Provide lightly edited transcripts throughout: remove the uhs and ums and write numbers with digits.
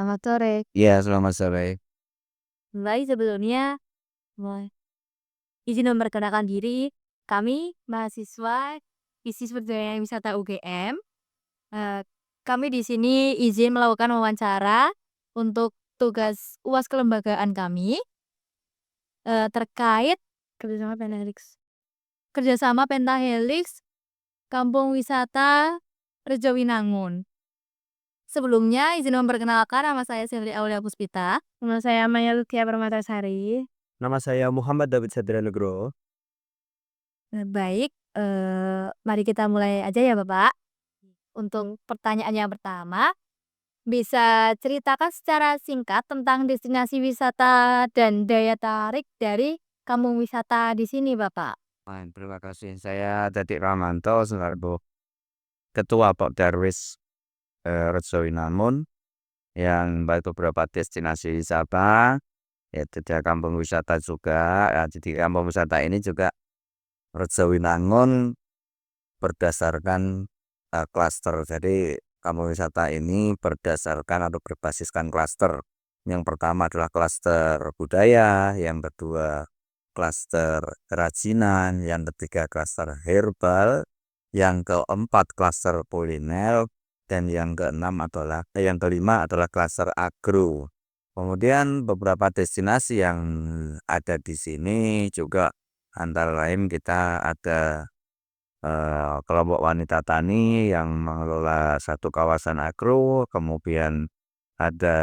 Selamat sore. Iya, selamat sore. Baik, sebelumnya mau izin memperkenalkan diri. Kami mahasiswa Visi Budaya Wisata UGM. Eee, Kami di sini izin melakukan wawancara untuk tugas UAS kelembagaan kami, terkait kerjasama Pentahelix kerjasama Pentahelix Kampung Wisata Rejowinangun. Sebelumnya izin memperkenalkan, nama saya Selly Aulia Puspita. Nama saya Maya Lutia Permatasari. Nama saya Muhammad David Sadrianegro. Baik, mari kita mulai aja ya Bapak. Untuk pertanyaan yang pertama, bisa ceritakan secara singkat tentang destinasi wisata dan daya tarik dari kampung wisata di sini Bapak? Baik, terima kasih. Saya Dadik Ramanto selaku Ketua Darwis Rejowinangun yang baik beberapa destinasi wisata, yaitu di kampung wisata juga. Ya, di kampung wisata ini juga Rejowinangun berdasarkan klaster. Jadi kampung wisata ini berdasarkan atau berbasiskan klaster. Yang pertama adalah klaster budaya, yang kedua klaster kerajinan, yang ketiga klaster herbal, yang keempat klaster kuliner, dan yang kelima adalah klaster agro. Kemudian beberapa destinasi yang ada di sini juga antara lain kita ada kelompok wanita tani yang mengelola satu kawasan agro, kemudian ada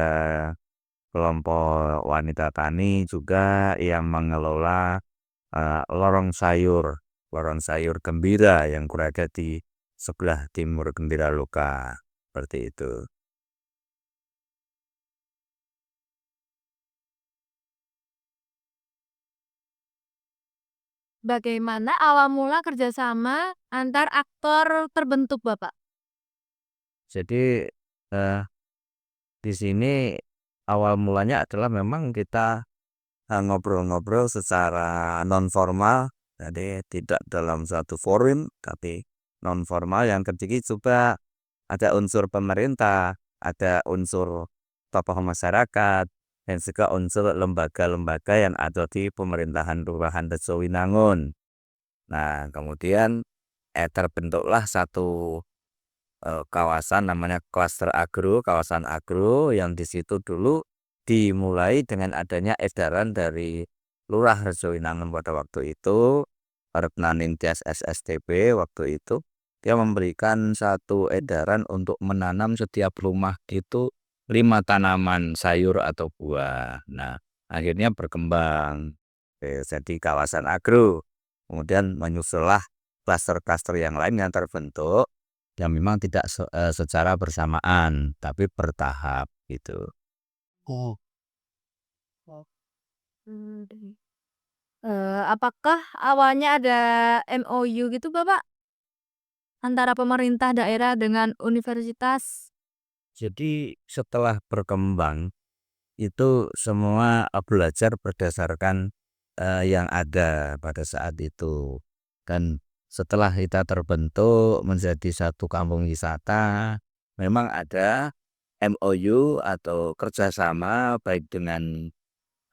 kelompok wanita tani juga yang mengelola lorong sayur gembira yang berada di sebelah timur Gembira Loka, seperti itu. Bagaimana awal mula kerjasama antar aktor terbentuk Bapak? Jadi eh, di sini awal mulanya adalah memang kita ngobrol-ngobrol secara non formal, jadi tidak dalam satu forum, tapi non formal. Yang ketiga juga ada unsur pemerintah, ada unsur tokoh masyarakat, dan juga unsur lembaga-lembaga yang ada di pemerintahan Kelurahan Rejowinangun. Nah, kemudian terbentuklah satu kawasan namanya kawasan agro yang di situ dulu dimulai dengan adanya edaran dari Lurah Rejowinangun pada waktu itu, Retna Ningtyas SSTB waktu itu. Dia memberikan satu edaran untuk menanam setiap rumah itu 5 tanaman sayur atau buah. Nah, akhirnya berkembang jadi kawasan agro. Kemudian menyusullah klaster-klaster yang lain yang terbentuk, yang memang tidak secara bersamaan, tapi bertahap gitu. Oh. Apakah awalnya ada MOU gitu Bapak? Antara pemerintah daerah dengan universitas? Jadi setelah berkembang itu semua belajar berdasarkan yang ada pada saat itu. Dan setelah kita terbentuk menjadi satu kampung wisata, memang ada MOU atau kerjasama baik dengan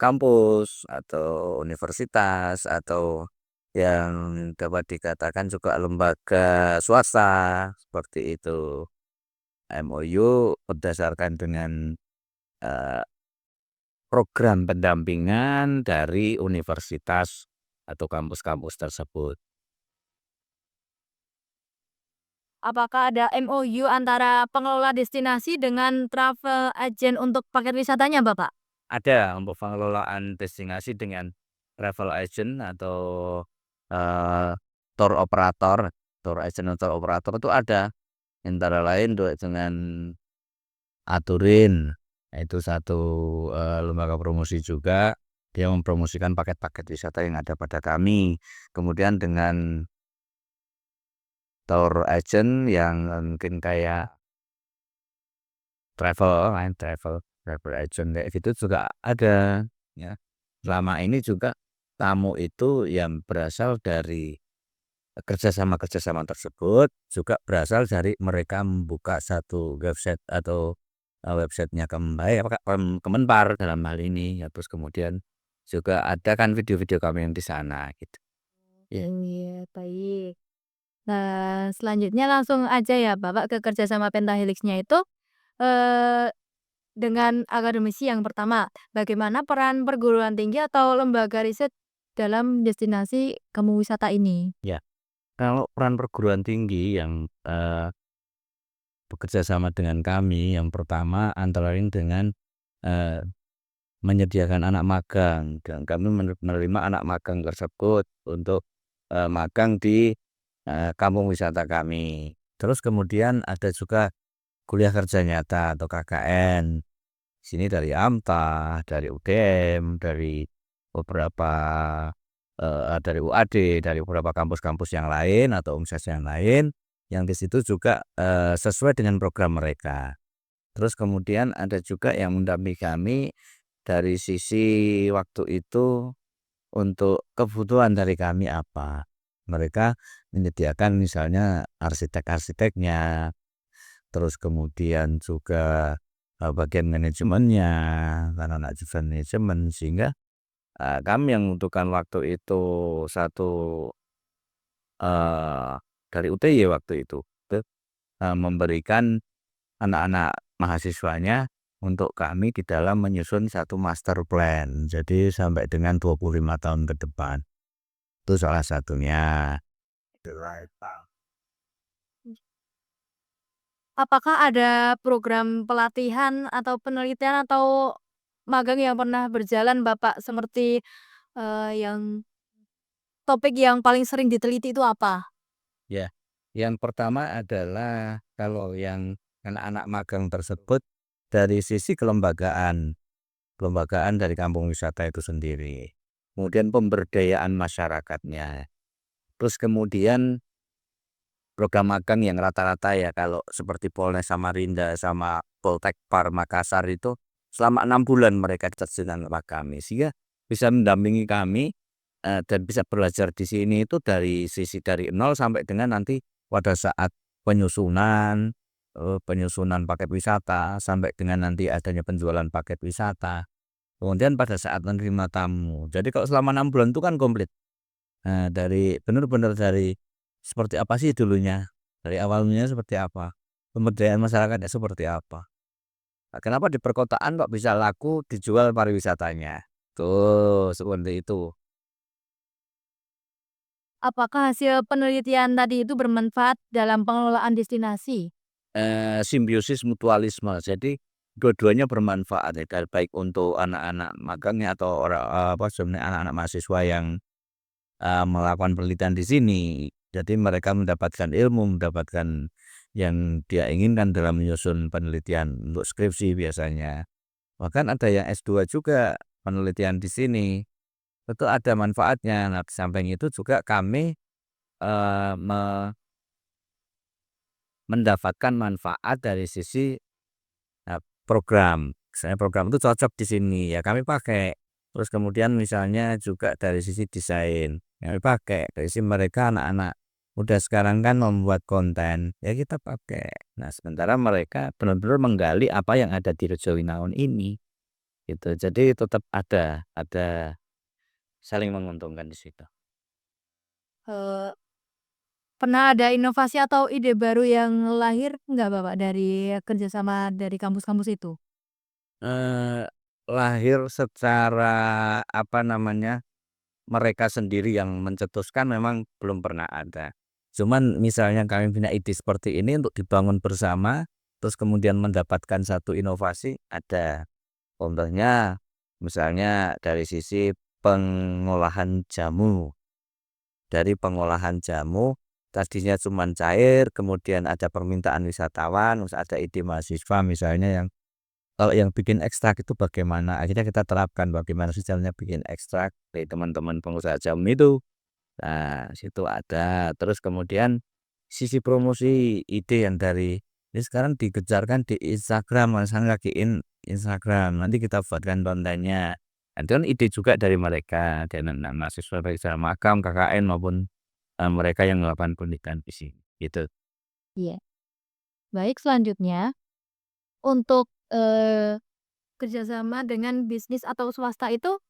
kampus atau universitas atau yang dapat dikatakan juga lembaga swasta seperti itu. MOU berdasarkan dengan eh, program pendampingan dari universitas atau kampus-kampus tersebut. Apakah ada MOU antara pengelola destinasi dengan travel agent untuk paket wisatanya Bapak? Ada untuk pengelolaan destinasi dengan travel agent atau eh, tour operator, tour agent atau tour operator itu ada. Antara lain dengan Aturin, itu satu lembaga promosi juga. Dia mempromosikan paket-paket wisata yang ada pada kami. Kemudian dengan tour agent yang mungkin kayak travel agent kayak gitu juga ada ya. Selama ini juga tamu itu yang berasal dari kerjasama tersebut juga berasal dari mereka membuka satu website atau website-nya Kemenpar dalam hal ini, ya terus kemudian juga ada kan video-video kami yang di sana gitu. Iya. Iya, baik. Nah, selanjutnya langsung aja ya Bapak ke kerjasama Pentahelix-nya itu, eee, dengan akademisi yang pertama, bagaimana peran perguruan tinggi atau lembaga riset dalam destinasi kampung wisata ini? Ya, kalau peran perguruan tinggi yang, bekerja sama dengan kami, yang pertama antara lain dengan, eee, menyediakan anak magang dan kami menerima anak magang tersebut untuk, magang di, kampung wisata kami. Terus kemudian ada juga kuliah kerja nyata atau KKN. Sini dari AMTA, dari UGM, dari beberapa, dari UAD, dari beberapa kampus-kampus yang lain atau universitas yang lain, yang di situ juga, sesuai dengan program mereka. Terus kemudian ada juga yang mendampingi kami dari sisi waktu itu untuk kebutuhan dari kami apa. Mereka menyediakan misalnya arsitek-arsiteknya, terus kemudian juga, bagian manajemennya, anak-anak jurusan manajemen sehingga, kami yang membutuhkan waktu itu satu, eee, dari UTY waktu itu, memberikan anak-anak mahasiswanya untuk kami di dalam menyusun satu master plan. Jadi sampai dengan 25 tahun ke depan. Itu salah satunya. Apakah ada program pelatihan atau penelitian atau magang yang pernah berjalan Bapak seperti, yang topik yang paling sering diteliti itu apa? Ya, yang pertama adalah kalau yang anak-anak magang tersebut dari sisi kelembagaan, kelembagaan dari kampung wisata itu sendiri. Kemudian pemberdayaan masyarakatnya. Terus kemudian program magang yang rata-rata ya kalau seperti Polres Samarinda sama Poltekpar Makassar itu selama 6 bulan mereka terjun sama kami sehingga bisa mendampingi kami, dan bisa belajar di sini itu dari sisi dari nol sampai dengan nanti pada saat penyusunan, penyusunan paket wisata sampai dengan nanti adanya penjualan paket wisata, kemudian pada saat menerima tamu. Jadi kalau selama 6 bulan itu kan komplit. Dari benar-benar dari seperti apa sih dulunya, dari awalnya seperti apa, pemberdayaan masyarakatnya seperti apa. Nah, kenapa di perkotaan kok bisa laku dijual pariwisatanya, tuh seperti itu. Apakah hasil penelitian tadi itu bermanfaat dalam pengelolaan destinasi? Simbiosis mutualisme, jadi dua-duanya bermanfaat ya, baik untuk anak-anak magangnya atau orang, apa sebenarnya anak-anak mahasiswa yang, melakukan penelitian di sini. Jadi mereka mendapatkan ilmu, mendapatkan yang dia inginkan dalam menyusun penelitian untuk skripsi biasanya. Bahkan ada yang S2 juga penelitian di sini, itu ada manfaatnya. Nah, di samping itu juga kami, eee, me mendapatkan manfaat dari sisi, program. Misalnya program itu cocok di sini, ya kami pakai. Terus kemudian misalnya juga dari sisi desain, kami pakai. Dari sisi mereka anak-anak muda sekarang kan membuat konten, ya kita pakai. Nah, sementara mereka benar-benar menggali apa yang ada di Rejo Winaon ini, gitu. Jadi tetap ada saling menguntungkan di situ. Eee, Pernah ada inovasi atau ide baru yang lahir nggak Bapak dari kerjasama dari kampus-kampus itu? Eee, Lahir secara apa namanya, mereka sendiri yang mencetuskan memang belum pernah ada. Cuman misalnya kami punya ide seperti ini untuk dibangun bersama, terus kemudian mendapatkan satu inovasi, ada. Contohnya misalnya dari sisi pengolahan jamu. Dari pengolahan jamu, tadinya cuman cair, kemudian ada permintaan wisatawan, terus ada ide mahasiswa misalnya yang kalau yang bikin ekstrak itu bagaimana, akhirnya kita terapkan bagaimana sih caranya bikin ekstrak dari teman-teman pengusaha jamu itu. Nah, situ ada. Terus kemudian sisi promosi ide yang dari ini sekarang dikejarkan di Instagram, misalnya lagi Instagram, nanti kita buatkan kontennya. Nah, itu kan ide juga dari mereka, dari anak mahasiswa baik secara magang, KKN maupun, mereka yang melakukan penelitian di sini, gitu. Iya. Baik, selanjutnya untuk, eee, kerjasama dengan bisnis atau swasta itu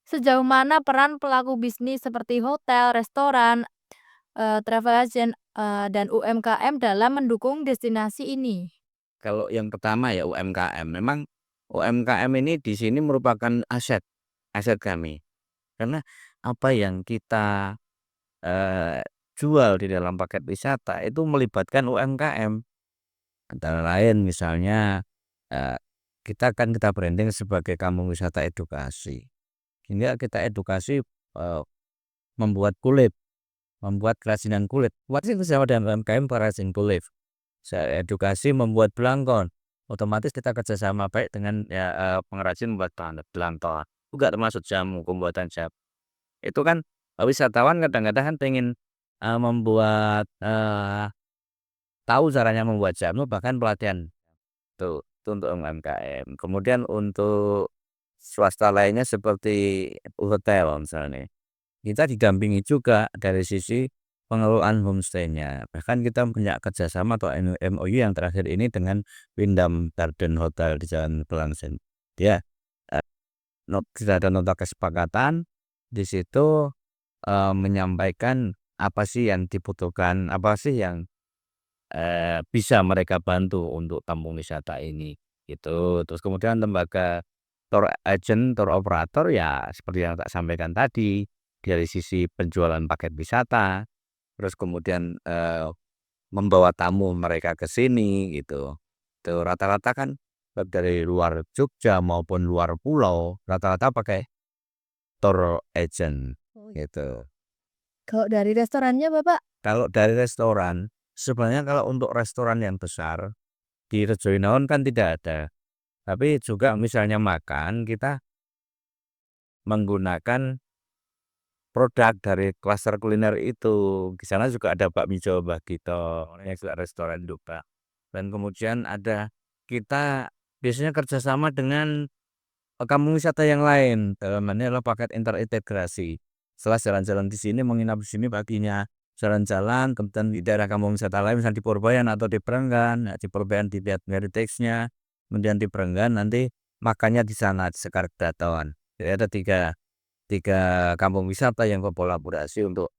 sejauh mana peran pelaku bisnis seperti hotel, restoran, travel agent, dan UMKM dalam mendukung destinasi ini? Kalau yang pertama ya UMKM, memang UMKM ini di sini merupakan aset, aset kami. Karena apa yang kita, eee, jual di dalam paket wisata itu melibatkan UMKM. Antara lain misalnya, eee, kita branding sebagai kampung wisata edukasi. Sehingga kita edukasi, membuat kulit, membuat kerajinan kulit. Masih bersama dengan UMKM perajin kulit. Saya edukasi membuat belangkon, otomatis kita kerjasama baik dengan ya, pengrajin membuat belangkon, juga termasuk jamu, pembuatan jamu. Itu kan, wisatawan kadang-kadang kan pengen, membuat, tahu caranya membuat jamu bahkan pelatihan, itu untuk UMKM. Kemudian untuk swasta lainnya seperti hotel misalnya. Kita didampingi juga dari sisi pengelolaan homestay-nya. Bahkan kita punya kerjasama atau MOU yang terakhir ini dengan Wyndham Garden Hotel di Jalan Pelangsen. Dia, eee, sudah ada nota kesepakatan, di situ, menyampaikan apa sih yang dibutuhkan, apa sih yang, bisa mereka bantu untuk kampung wisata ini, gitu. Terus kemudian lembaga tour agent, tour operator ya seperti yang tak sampaikan tadi, dari sisi penjualan paket wisata, terus kemudian, membawa tamu mereka ke sini gitu. Itu rata-rata kan baik dari luar Jogja maupun luar pulau, rata-rata pakai tour agent Oh, iya. gitu. Kalau dari restorannya Bapak? Kalau dari restoran, sebenarnya kalau untuk restoran yang besar di Rejo Inaon kan tidak ada. Tapi juga misalnya makan, kita menggunakan produk dari klaster kuliner itu. Di sana juga ada bakmi Jawa Mbah Gito, yang juga restoran juga. Dan kemudian ada kita biasanya kerjasama dengan, kampung wisata yang lain, dalam hal ini adalah paket terintegrasi. Setelah jalan-jalan di sini, menginap di sini paginya, jalan-jalan, kemudian di daerah kampung wisata lain, misalnya di Purbayan atau di Brenggan, nah di Purbayan dilihat heritage-nya, kemudian di Brenggan nanti makannya di sana, di Sekar Daton. Jadi ada tiga tiga kampung wisata yang berkolaborasi untuk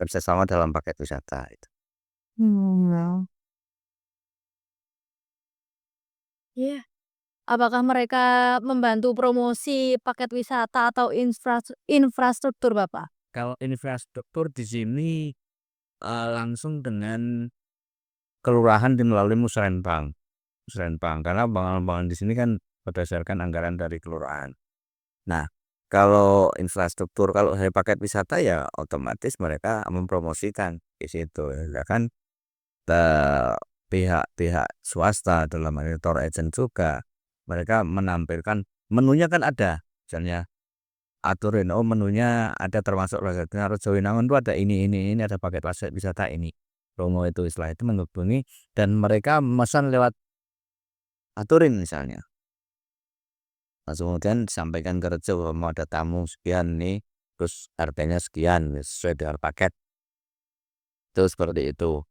kerjasama dalam paket wisata itu. Hmm. Iya. Apakah mereka membantu promosi paket wisata atau infrastruktur, Bapak? Kalau infrastruktur di sini, langsung dengan kelurahan melalui musrenbang. Musrenbang, karena bangunan-bangunan di sini kan berdasarkan anggaran dari kelurahan. Nah, kalau infrastruktur, kalau saya paket wisata ya otomatis mereka mempromosikan di situ ya kan, eee, pihak-pihak swasta dalam hal ini tour agent juga, mereka menampilkan menunya kan ada, misalnya aturin, oh menunya ada termasuk Rejo Winangun tuh ada ini, ada paket wisata ini, promo itu setelah itu menghubungi dan mereka memesan lewat aturin misalnya. Langsung kemudian disampaikan ke Rejo bahwa mau ada tamu sekian nih, terus harganya sekian sesuai dengan paket, itu seperti itu.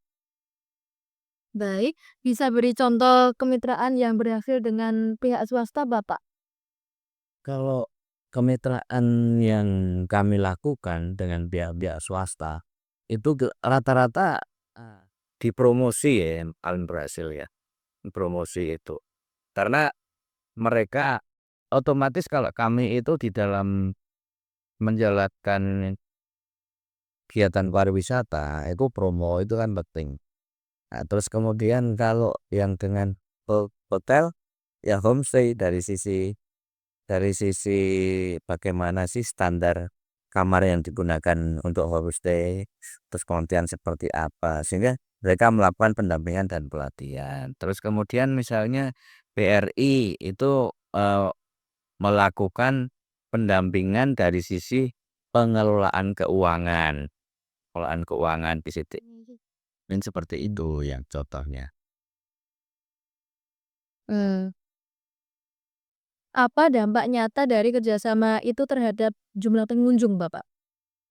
Baik, bisa beri contoh kemitraan yang berhasil dengan pihak swasta, Bapak? Kalau kemitraan yang kami lakukan dengan pihak-pihak swasta, itu rata-rata, dipromosi ya yang paling berhasil ya, promosi itu. Karena mereka otomatis kalau kami itu di dalam menjalankan kegiatan pariwisata, itu promo itu kan penting. Nah, terus kemudian kalau yang dengan hotel, ya homestay dari sisi bagaimana sih standar kamar yang digunakan untuk homestay, terus kemudian seperti apa, sehingga mereka melakukan pendampingan dan pelatihan. Terus kemudian misalnya BRI itu, melakukan pendampingan dari sisi pengelolaan keuangan, pengelolaan keuangan di situ. Mungkin seperti itu yang contohnya. Eee, apa dampak nyata dari kerjasama itu terhadap jumlah pengunjung, Bapak?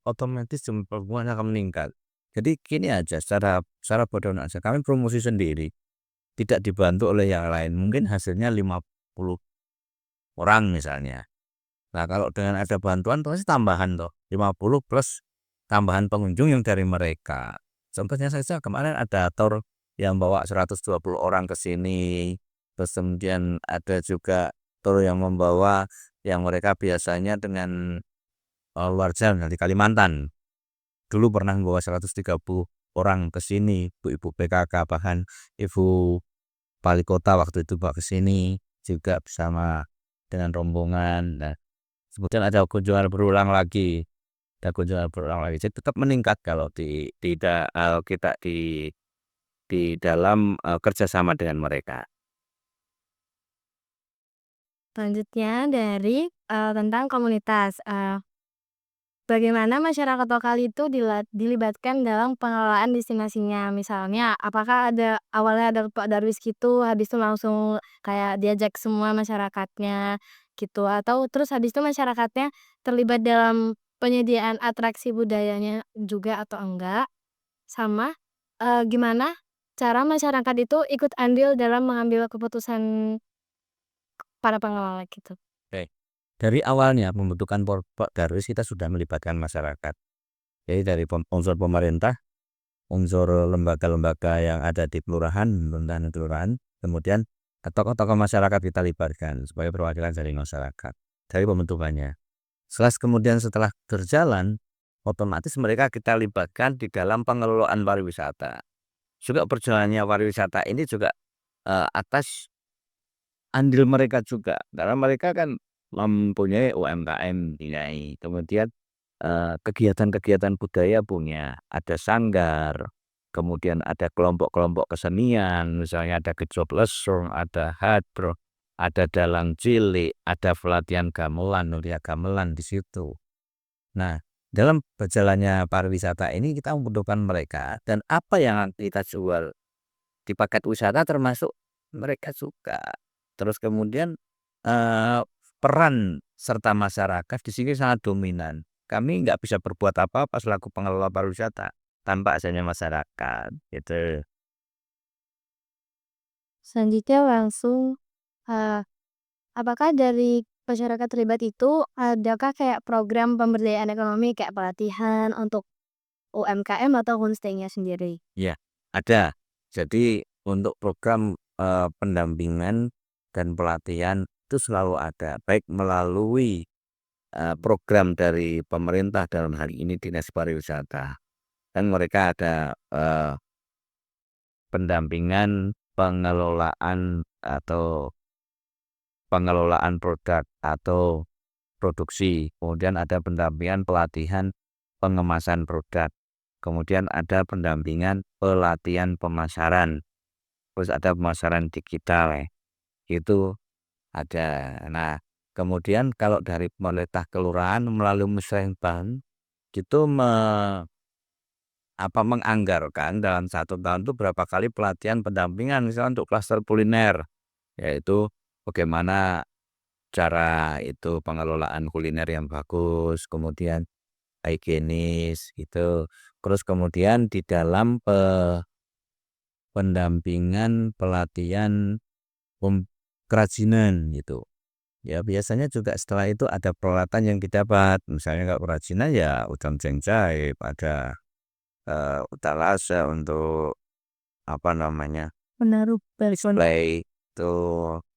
Otomatis jumlah pengguna akan meningkat. Jadi gini aja, secara secara bodoh aja, kami promosi sendiri. tidak dibantu oleh yang lain, mungkin hasilnya 50 orang misalnya. Nah, kalau dengan ada bantuan pasti tambahan toh, 50 plus tambahan pengunjung yang dari mereka. Contohnya saja kemarin ada tour yang bawa 120 orang ke sini, terus kemudian ada juga tour yang membawa yang mereka biasanya dengan luar Jawa dari Kalimantan. Dulu pernah membawa 130 orang ke sini, ibu-ibu PKK, bahkan ibu wali kota waktu itu bawa ke sini juga bersama dengan rombongan. Nah, kemudian ada kunjungan berulang lagi, jadi tetap meningkat kalau kita di dalam kerjasama dengan mereka. Selanjutnya dari, tentang komunitas, bagaimana masyarakat lokal itu dilibatkan dalam pengelolaan destinasinya? Misalnya, apakah awalnya ada Pak Darwis gitu, habis itu langsung kayak diajak semua masyarakatnya gitu, atau terus habis itu masyarakatnya terlibat dalam penyediaan atraksi budayanya juga atau enggak? Sama, gimana cara masyarakat itu ikut andil dalam mengambil keputusan para pengelola gitu? Oke. Dari awalnya pembentukan Pak Darwis kita sudah melibatkan masyarakat. Jadi dari unsur pemerintah, unsur lembaga-lembaga yang ada di kelurahan, pemerintahan kelurahan, kemudian tokoh-tokoh masyarakat kita libatkan sebagai perwakilan dari masyarakat dari pembentukannya. Setelah berjalan, otomatis mereka kita libatkan di dalam pengelolaan pariwisata. Juga perjalanannya pariwisata ini juga atas andil mereka juga, karena mereka kan mempunyai UMKM, kemudian kegiatan-kegiatan budaya punya, ada sanggar, kemudian ada kelompok-kelompok kesenian, misalnya ada gejop lesung, ada hadroh, ada dalang cilik, ada pelatihan gamelan, nulia gamelan di situ. Nah, dalam berjalannya pariwisata ini kita membutuhkan mereka, dan apa yang kita jual di paket wisata termasuk mereka juga. Terus kemudian peran serta masyarakat di sini sangat dominan. Kami nggak bisa berbuat apa-apa selaku pengelola pariwisata tanpa adanya masyarakat, gitu. Selanjutnya langsung, eee, apakah dari masyarakat terlibat itu adakah kayak program pemberdayaan ekonomi kayak pelatihan untuk UMKM atau homestay-nya sendiri? Ya, ada. Jadi untuk program pendampingan dan pelatihan itu selalu ada, baik melalui program dari pemerintah dalam hal ini Dinas Pariwisata. Dan mereka ada pendampingan pengelolaan produk atau produksi, kemudian ada pendampingan pelatihan pengemasan produk, kemudian ada pendampingan pelatihan pemasaran, terus ada pemasaran digital, itu ada. Nah, kemudian kalau dari pemerintah kelurahan melalui musrenbang itu menganggarkan dalam 1 tahun itu berapa kali pelatihan pendampingan misalnya untuk klaster kuliner, yaitu bagaimana cara itu pengelolaan kuliner yang bagus, kemudian higienis gitu. Terus kemudian di dalam pendampingan pelatihan kerajinan gitu. Ya biasanya juga setelah itu ada peralatan yang didapat, misalnya kalau kerajinan ya udang jengjaib, ada utalase untuk apa namanya, Menaruh balkon. display itu.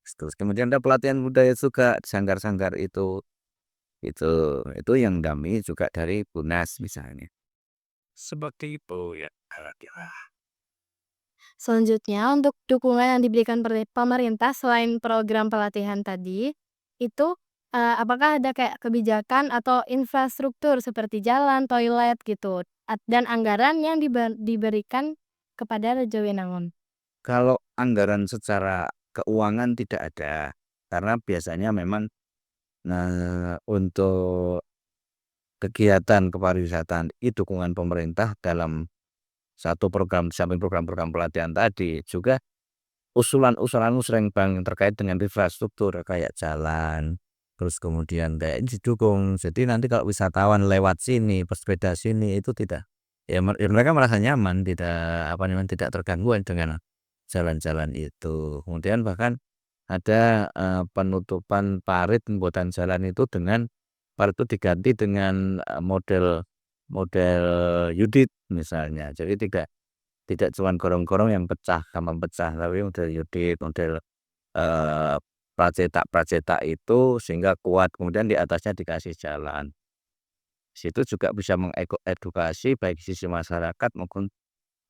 Terus kemudian ada pelatihan budaya juga, sanggar-sanggar itu yang dampingi juga dari Bunas misalnya. Seperti itu ya kira-kira. Selanjutnya untuk dukungan yang diberikan pemerintah selain program pelatihan tadi, itu, apakah ada kayak kebijakan atau infrastruktur seperti jalan, toilet gitu, dan anggaran yang diberikan kepada Rejowinangun? Kalau anggaran secara keuangan tidak ada, karena biasanya memang untuk kegiatan kepariwisataan itu dukungan pemerintah dalam satu program, di samping program-program pelatihan tadi juga usulan-usulan musrenbang yang terkait dengan infrastruktur kayak jalan, terus kemudian kayak ini didukung. Jadi nanti kalau wisatawan lewat sini, bersepeda sini itu tidak, ya mereka merasa nyaman, tidak apa namanya, tidak terganggu dengan jalan-jalan itu. Kemudian bahkan ada penutupan parit pembuatan jalan itu dengan parit itu diganti dengan model model Yudit misalnya. Jadi tidak cuma gorong-gorong yang pecah gampang pecah, tapi model Yudit, model eh, pracetak-pracetak itu sehingga kuat. Kemudian di atasnya dikasih jalan. Situ juga bisa mengedukasi baik sisi masyarakat maupun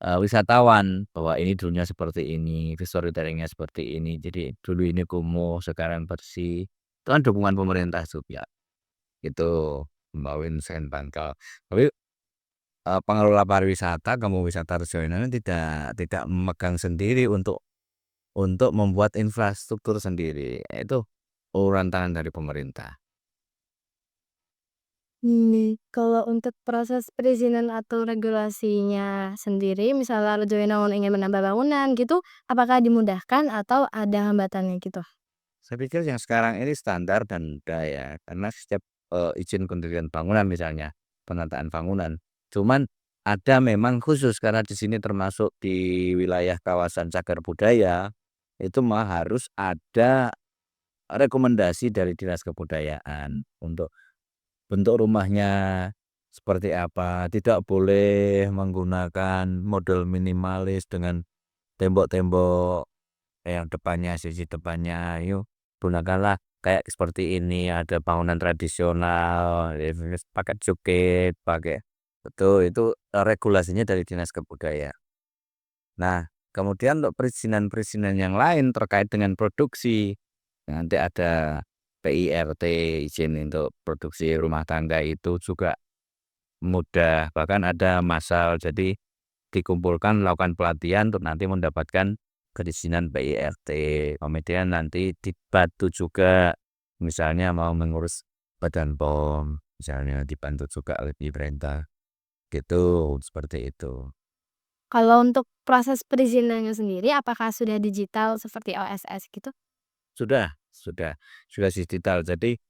wisatawan bahwa ini dulunya seperti ini, storytelling-nya seperti ini. Jadi dulu ini kumuh, sekarang bersih. Itu kan dukungan pemerintah juga. Itu Mbak Vincent Bangkal. Tapi pengelola pariwisata, kamu wisata regional tidak memegang sendiri untuk membuat infrastruktur sendiri. Itu uluran tangan dari pemerintah. Kalau untuk proses perizinan atau regulasinya sendiri, misalnya Arjuwenongun ingin menambah bangunan gitu, apakah dimudahkan atau ada hambatannya gitu? Saya pikir yang sekarang ini standar dan mudah ya, karena setiap izin pendirian bangunan misalnya, penataan bangunan. Cuman ada memang khusus karena di sini termasuk di wilayah kawasan cagar budaya, itu mah harus ada rekomendasi dari Dinas Kebudayaan untuk bentuk rumahnya seperti apa, tidak boleh menggunakan model minimalis dengan tembok-tembok yang depannya, sisi depannya, yuk gunakanlah kayak seperti ini, ada bangunan tradisional, pakai cukit, pakai itu regulasinya dari Dinas Kebudayaan. Nah, kemudian untuk perizinan-perizinan yang lain terkait dengan produksi, nanti ada PIRT, izin untuk produksi rumah tangga itu juga mudah, bahkan ada massal, jadi dikumpulkan melakukan pelatihan untuk nanti mendapatkan perizinan PIRT. Kemudian nanti dibantu juga misalnya mau mengurus Badan POM, misalnya dibantu juga oleh pemerintah. Gitu, seperti itu. Kalau untuk proses perizinannya sendiri, apakah sudah digital seperti OSS gitu? Sudah digital. Jadi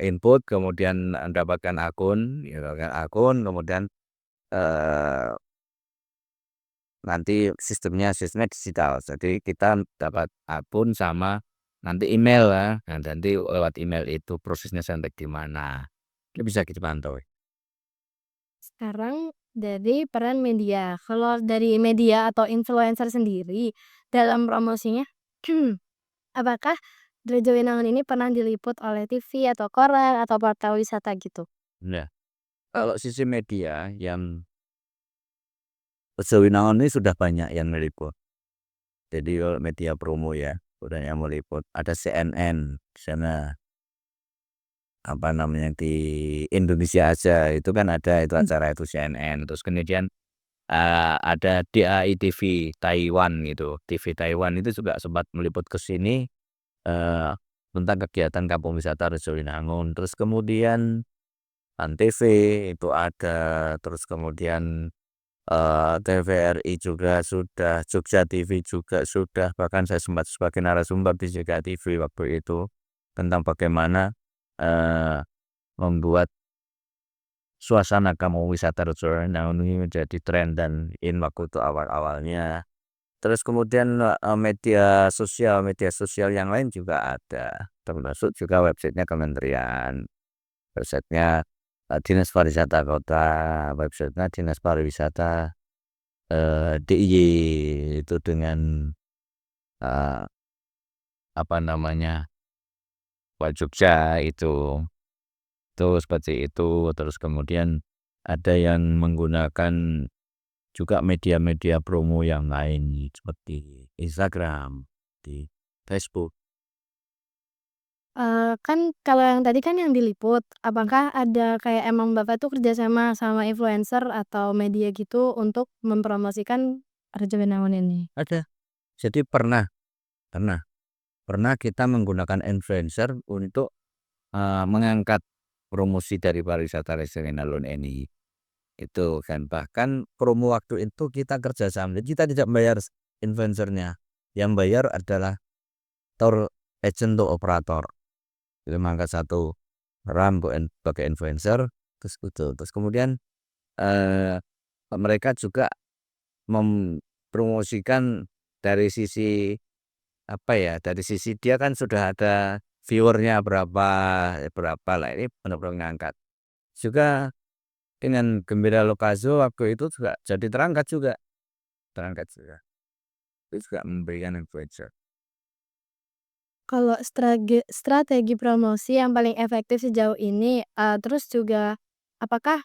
input kemudian mendapatkan akun, ya, mendapatkan akun, kemudian eh, nanti sistemnya digital. Jadi kita dapat akun sama nanti email ya. Nah, nanti lewat email itu prosesnya sampai di mana. Itu bisa kita pantau. Sekarang dari peran media, kalau dari media atau influencer sendiri dalam promosinya, apakah Rejoinangan ini pernah diliput oleh TV atau koran atau portal wisata gitu? Nah, kalau sisi media yang sewinangan ini sudah banyak yang meliput. Jadi kalau media promo ya, udah yang meliput. Ada CNN di sana, apa namanya di Indonesia aja itu kan ada itu acara itu CNN. Terus kemudian ada DAI TV Taiwan gitu. TV Taiwan itu juga sempat meliput ke sini eh, tentang kegiatan kampung wisata Rejowinangun. Terus kemudian Antv itu ada, terus kemudian TVRI juga sudah, Jogja TV juga sudah, bahkan saya sempat sebagai narasumber di Jogja TV waktu itu tentang bagaimana eh, membuat suasana kampung wisata Rejowinangun ini menjadi tren dan in waktu itu awal-awalnya. Terus kemudian media sosial yang lain juga ada, termasuk juga websitenya kementerian, websitenya Dinas Pariwisata Kota, websitenya Dinas Pariwisata DIY itu dengan eh, apa namanya Wak Jogja itu seperti itu. Terus kemudian ada yang menggunakan juga media-media promo yang lain seperti Instagram, di Facebook. Kan kalau yang tadi kan yang diliput, apakah ada kayak emang Bapak tuh kerjasama sama influencer atau media gitu untuk mempromosikan Rejoinangun ini? Ada. Jadi pernah pernah kita menggunakan influencer untuk mengangkat promosi dari pariwisata Rejowinangun ini. Itu kan bahkan promo waktu itu kita kerjasama. Jadi kita tidak bayar influencernya. Yang bayar adalah tour agent atau operator. Jadi mengangkat satu orang sebagai influencer terus itu. Terus kemudian mereka juga mempromosikan dari sisi apa ya, dari sisi dia kan sudah ada viewernya berapa berapa lah, ini benar-benar ngangkat. Juga dengan Gembira Lokazo waktu itu juga jadi terangkat juga. Itu juga memberikan exposure. Kalau strategi promosi yang paling efektif sejauh ini, terus juga apakah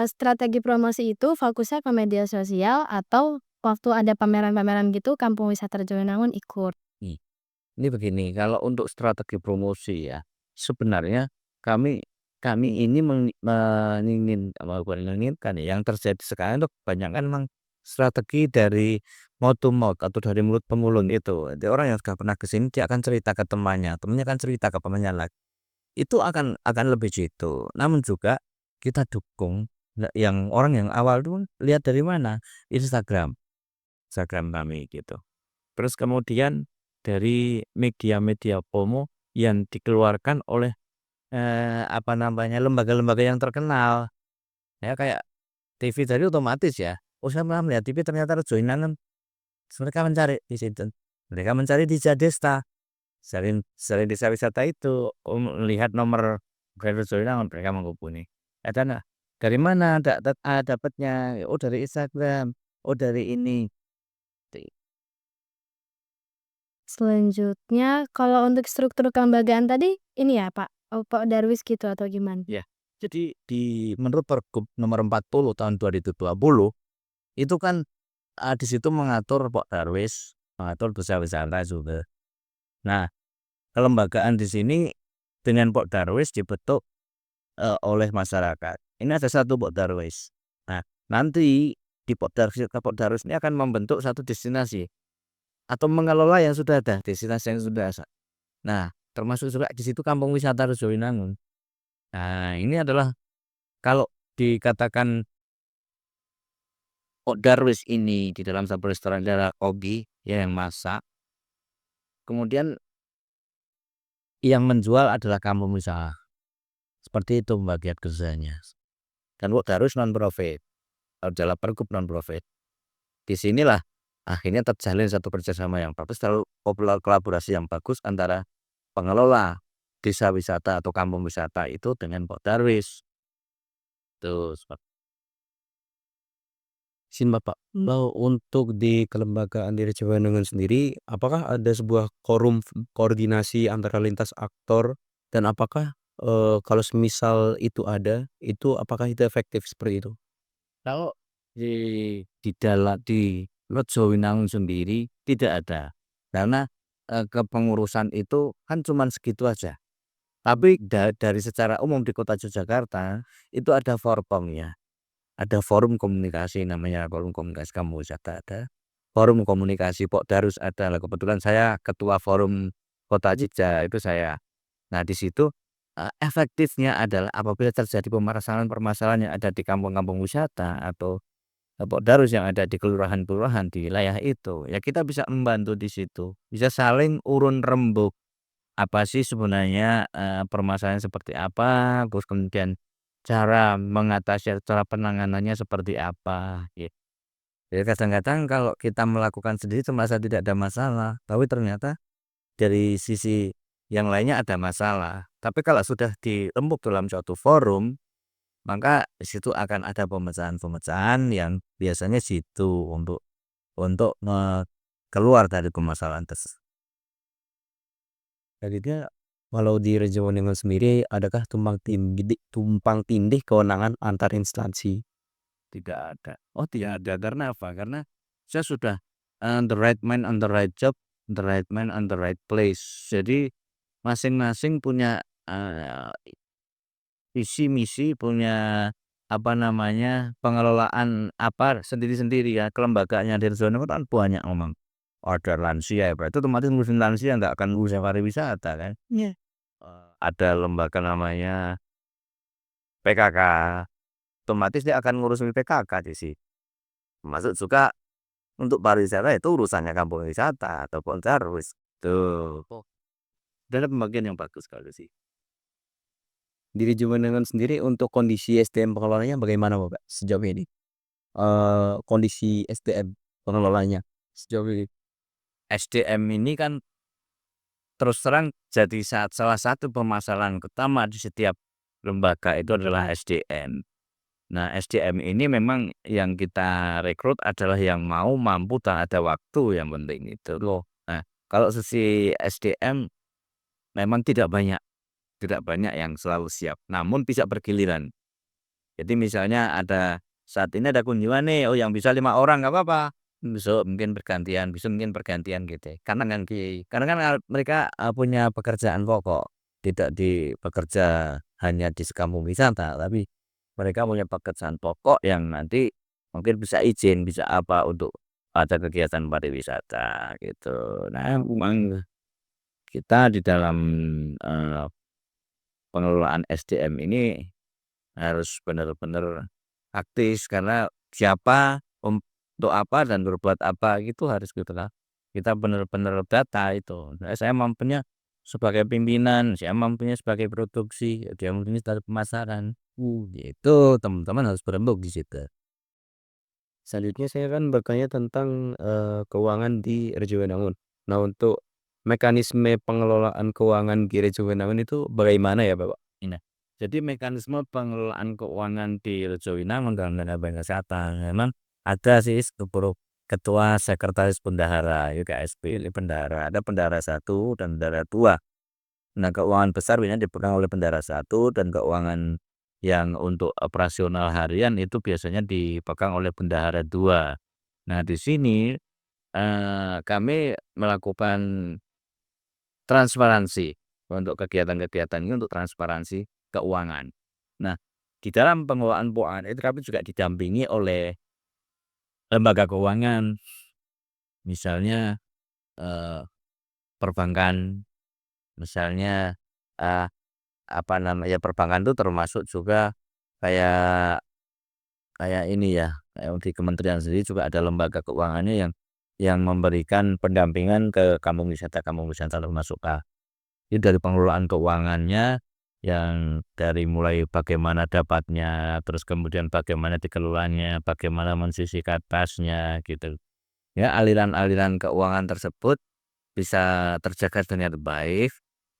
strategi promosi itu fokusnya ke media sosial atau waktu ada pameran-pameran gitu Kampung Wisata Rejowinangun ikut? Nih, ini begini, kalau untuk strategi promosi ya, sebenarnya kami kami ini bukan menginginkan ya, yang terjadi sekarang itu kebanyakan memang strategi dari mouth to mouth atau dari mulut ke mulut itu. Jadi orang yang sudah pernah ke sini dia akan cerita ke temannya akan cerita ke temannya lagi. Itu akan lebih jitu. Namun juga kita dukung yang orang yang awal itu lihat dari mana? Instagram, Instagram kami gitu. Terus kemudian dari media-media promo yang dikeluarkan oleh, apa namanya, lembaga-lembaga yang terkenal. Ya kayak TV tadi otomatis ya, oh saya malah melihat TV ternyata Rejoinan, mereka mencari di situ. Mereka mencari di Jadesta, selain selain desa wisata itu, melihat nomor Grand Rejoinan mereka menghubungi. Dan, "Dari mana dapatnya?" "Oh dari Instagram." "Oh dari ini." Selanjutnya kalau untuk struktur kelembagaan tadi ini ya Pak, Pak Darwis gitu atau gimana? Ya, jadi menurut Pergub nomor 40 tahun 2020 itu kan, di situ mengatur Pok Darwis, mengatur desa wisata juga. Nah, kelembagaan di sini dengan Pok Darwis dibentuk, oleh masyarakat. Ini ada satu Pok Darwis. Nah, nanti di Pok Darwis ini akan membentuk satu destinasi atau mengelola yang sudah ada, destinasi yang sudah ada. Nah, termasuk juga di situ Kampung Wisata Rejowinangun. Nah, ini adalah kalau dikatakan Pok Darwis ini di dalam satu restoran adalah hobi, ya yang masak, kemudian yang menjual adalah kampung wisata. Seperti itu pembagian kerjanya. Dan Pok Darwis non-profit, adalah pergub non-profit. Di sinilah akhirnya terjalin satu kerjasama yang bagus, lalu kolaborasi yang bagus antara pengelola desa wisata atau kampung wisata itu dengan Pok Darwis. Tuh, izin Bapak, untuk di kelembagaan di Rejowinangun sendiri, apakah ada sebuah forum koordinasi antara lintas aktor dan apakah, kalau semisal itu ada, itu apakah itu efektif seperti itu? Kalau di Rejowinangun sendiri tidak ada, karena, kepengurusan itu kan cuman segitu aja. Tapi dari secara umum di Kota Yogyakarta itu ada Forkomnya. Ada forum komunikasi namanya forum komunikasi kampung wisata ada, forum komunikasi Pok Darus ada. Lah kebetulan saya ketua forum Kota Jogja itu saya. Nah di situ, efektifnya adalah apabila terjadi permasalahan-permasalahan yang ada di kampung-kampung wisata atau, Pok Darus yang ada di kelurahan-kelurahan di wilayah itu, ya kita bisa membantu di situ, bisa saling urun rembuk. Apa sih sebenarnya, permasalahan seperti apa, terus kemudian cara mengatasi atau cara penanganannya seperti apa, gitu. Jadi kadang-kadang kalau kita melakukan sendiri itu merasa tidak ada masalah, tapi ternyata dari sisi yang lainnya ada masalah. Tapi kalau sudah dirembuk dalam suatu forum, maka di situ akan ada pemecahan-pemecahan yang biasanya situ untuk keluar dari permasalahan tersebut. Jadinya walau di Rejowinangun sendiri adakah tumpang tindih kewenangan antar instansi? Tidak ada. Oh tidak ada, karena apa? Karena saya sudah, the right man on the right job, the right man on the right place. Jadi masing-masing punya, visi misi, punya apa namanya, pengelolaan apa sendiri-sendiri ya, kelembagaannya di Rejowinangun kan banyak memang. Ada lansia ya, berarti otomatis ngurusin lansia nggak akan ngurusin pariwisata kan. Iya. Ada lembaga namanya PKK, otomatis dia akan ngurusin PKK di sini. Termasuk juga untuk pariwisata itu urusannya kampung wisata ataupun Darwis. Tuh. Oh, ada pembagian yang bagus kalau sih. Di Rejowinangun sendiri untuk kondisi SDM pengelolanya bagaimana Bapak sejauh ini? Kondisi SDM pengelolanya sejauh ini. SDM ini kan terus terang jadi salah satu permasalahan utama di setiap lembaga itu adalah SDM. Nah, SDM ini memang yang kita rekrut adalah yang mau, mampu, dan ada waktu yang penting itu loh. Nah, kalau sisi SDM memang tidak banyak yang selalu siap, namun bisa bergiliran. Jadi misalnya saat ini ada kunjungan nih, oh yang bisa 5 orang nggak apa-apa, besok mungkin bergantian gitu ya. Karena kan mereka, punya pekerjaan pokok, tidak bekerja hanya di sekampung wisata, tapi mereka punya pekerjaan pokok yang nanti mungkin bisa izin, bisa apa, untuk ada kegiatan pariwisata gitu. Nah, memang kita di dalam, eee, pengelolaan SDM ini harus benar-benar aktif karena siapa, untuk apa, dan berbuat apa gitu harus kita benar-benar data itu. Nah, saya mampunya sebagai pimpinan, saya mampunya sebagai produksi, dia mampunya sebagai pemasaran. Gitu teman-teman harus berembuk di situ. Selanjutnya saya akan bertanya tentang, keuangan di Rejuvenangun. Nah, untuk mekanisme pengelolaan keuangan di Rejuvenangun itu bagaimana ya, Bapak? Nah, jadi mekanisme pengelolaan keuangan di Rejowinangun dalam dana bank kesehatan memang ada sih struktur ketua, sekretaris, bendahara, YKSP, ini bendahara. Ada bendahara satu dan bendahara 2. Nah, keuangan besar biasanya dipegang oleh bendahara satu, dan keuangan yang untuk operasional harian itu biasanya dipegang oleh bendahara 2. Nah, di sini, kami melakukan transparansi untuk kegiatan-kegiatan ini, untuk transparansi keuangan. Nah, di dalam pengelolaan keuangan itu kami juga didampingi oleh lembaga keuangan, misalnya, eee, perbankan, misalnya, eee, apa namanya, perbankan itu termasuk juga kayak kayak ini ya, kayak di kementerian sendiri juga ada lembaga keuangannya yang memberikan pendampingan ke kampung wisata termasuk Jadi dari pengelolaan keuangannya, yang dari mulai bagaimana dapatnya, terus kemudian bagaimana dikelolanya, bagaimana mensisihkan kasnya gitu. Ya, aliran-aliran keuangan tersebut bisa terjaga dengan baik,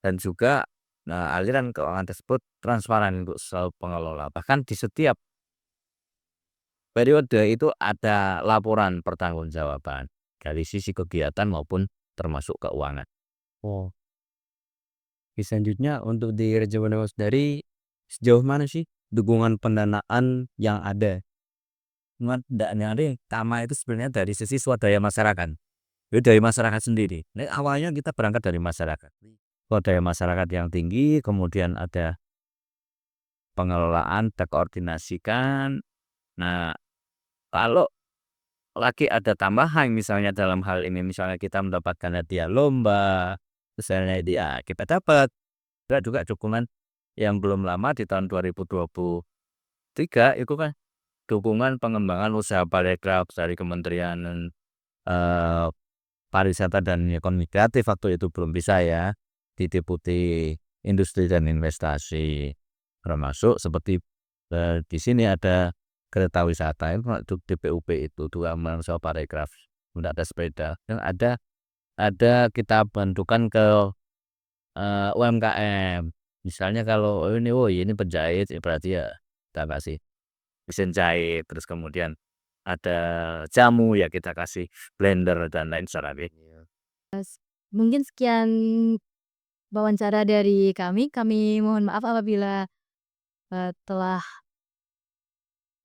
dan juga, nah, aliran keuangan tersebut transparan untuk selalu pengelola. Bahkan di setiap periode itu ada laporan pertanggungjawaban dari sisi kegiatan maupun termasuk keuangan. Oh, oke, selanjutnya untuk di Rejuvenangun sendiri, sejauh mana sih dukungan pendanaan yang ada? Cuman yang utama itu sebenarnya dari sisi swadaya masyarakat. Itu dari masyarakat sendiri. Ini awalnya kita berangkat dari masyarakat. Swadaya masyarakat yang tinggi, kemudian ada pengelolaan, terkoordinasikan. Nah, kalau lagi ada tambahan misalnya dalam hal ini, misalnya kita mendapatkan hadiah lomba, misalnya dia kita dapat juga dukungan yang belum lama di tahun 2023 itu kan dukungan pengembangan usaha parekraf dari Kementerian, eee, Pariwisata dan Ekonomi Kreatif. Waktu itu belum bisa ya, di Deputi Industri dan Investasi. Termasuk seperti, di sini ada kereta wisata itu DPUP itu, 2 usaha parekraf, kemudian ada sepeda, dan ada kita bantukan ke, UMKM. Misalnya kalau, oh ini penjahit, ya berarti ya kita kasih mesin jahit, terus kemudian ada jamu, ya kita kasih blender dan lain sebagainya. Iya. Mungkin sekian wawancara dari kami. Kami mohon maaf apabila, telah,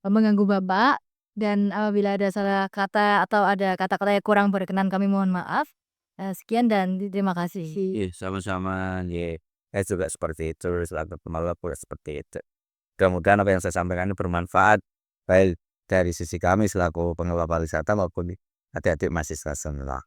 mengganggu Bapak, dan apabila ada salah kata atau ada kata-kata yang kurang berkenan, kami mohon maaf. Sekian dan terima kasih. Iya, sama-sama, ya. Saya juga seperti itu, selaku pembalap juga seperti itu. Mudah-mudahan apa yang saya sampaikan ini bermanfaat, baik dari sisi kami selaku pengelola pariwisata maupun adik-adik mahasiswa semua.